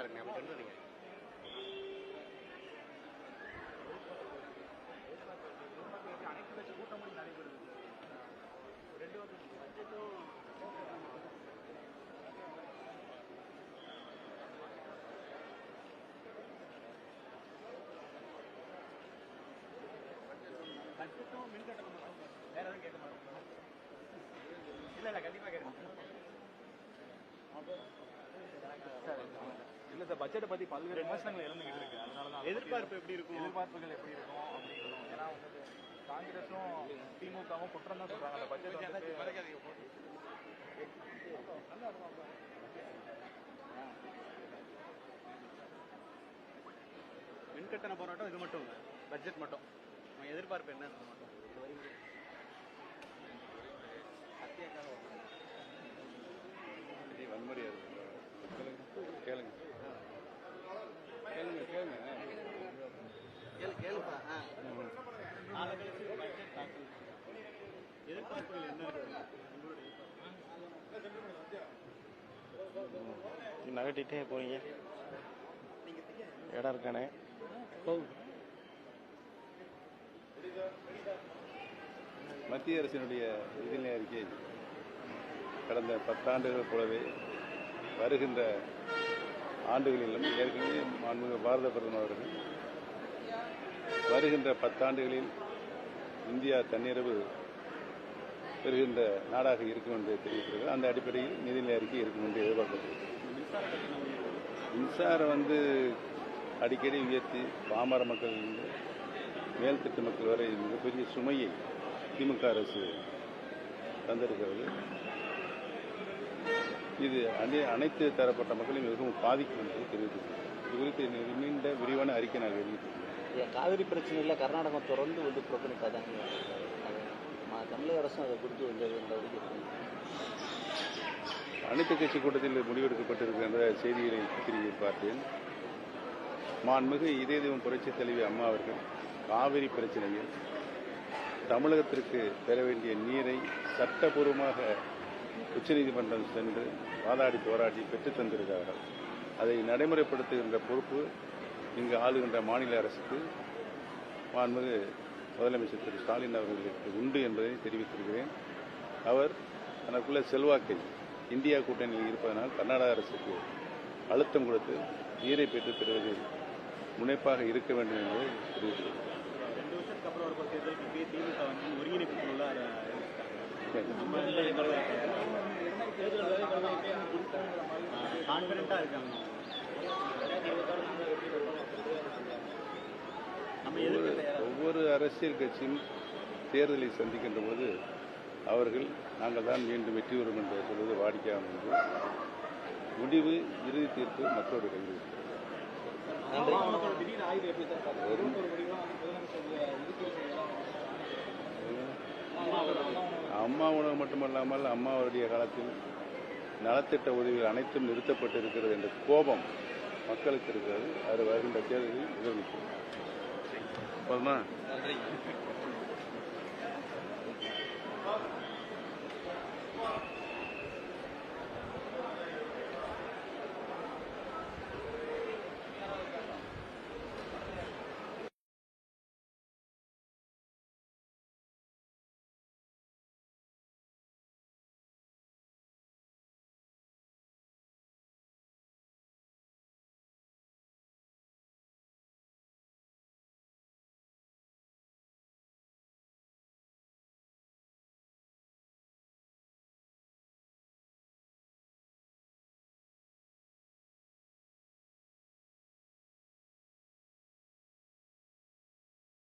இருக்கு அப்படி சொல்றீங்க. அனைத்து கட்சி கூட்டமும் நடைபெறுது. பட்ஜெட்டும் மின் கட்டணம் மட்டும் வேற எதுவும் கேட்க மாட்டோம். இல்ல கண்டிப்பா கேட்கணும். இல்ல சார், பட்ஜெட்டை பத்தி பல்வேறு விமர்சனங்கள் எழுந்துகிட்டு இருக்கு. அதனாலதான் எதிர்பார்ப்பு எப்படி இருக்கும், எதிர்பார்ப்புகள் எப்படி இருக்கும் அப்படிங்கிறோம். ஏன்னா வந்து காங்கிரஸும் திமுகவும் குற்றம் தான் சொல்றாங்க அந்த பட்ஜெட் மின்கட்டண போராட்டம் இது மட்டும் இல்லை, பட்ஜெட் மட்டும் எதிர்பார்ப்பு என்ன மட்டும் வன்முறையா இருக்கு. கேளுங்க கேளுங்க கேளுங்க கேளுப்பா. எதிர்பார்ப்புகள் என்ன நகட்டிட்டே போறீங்க, இடம் இருக்கானே. மத்திய அரசினுடைய நிதிநிலை அறிக்கை கடந்த 10 ஆண்டுகள் போலவே வருகின்ற ஆண்டுகளிலும் ஏற்கனவே மாண்புமிகு பாரத பிரதமர் அவர்கள் வருகின்ற 10 ஆண்டுகளில் இந்தியா தன்னிறைவு பெறுகின்ற நாடாக இருக்கும் என்று தெரிவிக்கிறார்கள். அந்த அடிப்படையில் நிதிநிலை அறிக்கை இருக்கும் என்று எதிர்பார்க்கப்படுகிறது. மின்சாரம் அடிக்கடி உயர்த்தி பாமர மக்கள் மேல்திட்ட மக்கள் வரை மிகப்பெரிய சுமையை திமுக அரசு தந்திருக்கிறது. இது அனைத்து தரப்பட்ட மக்களையும் மிகவும் பாதிக்கும் என்று தெரிவித்திருக்கிறது. இது குறித்து நீண்ட விரிவான அறிக்கை நாங்கள் வெளியிட்டிருக்கிறோம். காவிரி பிரச்சனையில் கர்நாடகம் தொடர்ந்து புறக்கணிக்காதாங்க. தமிழக அரசும் அதை குறித்து அனைத்து கட்சி கூட்டத்தில் முடிவெடுக்கப்பட்டிருக்கின்ற செய்திகளை பத்திரிகையில் பார்த்தேன். மாண்புமிகு இதய தெய்வம் புரட்சித் தலைவி அம்மா அவர்கள் காவிரி பிரச்சனையில் தமிழகத்திற்கு பெற வேண்டிய நீரை சட்டபூர்வமாக உச்சநீதிமன்றம் சென்று வாதாடி போராடி பெற்றுத் தந்திருக்கிறார்கள். அதை நடைமுறைப்படுத்துகின்ற பொறுப்பு இங்கு ஆளுகின்ற மாநில அரசுக்கு மாண்புமிகு முதலமைச்சர் திரு ஸ்டாலின் அவர்களுக்கு உண்டு என்பதை தெரிவித்திருக்கிறேன். அவர் தனக்குள்ள செல்வாக்கை இந்தியா கூட்டணியில் இருப்பதனால் கர்நாடக அரசுக்கு அழுத்தம் கொடுத்து நீரை பெற்றுத் தருவதில் முனைப்பாக இருக்க வேண்டும் என்பதை தெரிவித்திருக்கிறேன். 2 வருஷத்துக்கு அப்புறம் ஒரு தேர்தலுக்கு திமுக ஒருங்கிணைப்பு கான்பிடண்டா இருக்காங்க. ஒவ்வொரு அரசியல் கட்சியும் தேர்தலை சந்திக்கின்ற போது அவர்கள் நாங்கள் தான் மீண்டும் வெற்றி பெறும் என்று சொல்வது வாடிக்கையாகும் என்று முடிவு இறுதி தீர்ப்பு மக்களோட கையில் இருக்கிறது. அம்மா உணவு மட்டுமல்லாமல் அம்மா அவருடைய காலத்தில் நலத்திட்ட உதவிகள் அனைத்தும் நிறுத்தப்பட்டிருக்கிறது என்ற கோபம் மக்களுக்கு இருக்கிறது. அது வருகின்ற தேர்தலில் எதிர்நீக்கும். போதுமா? நன்றி.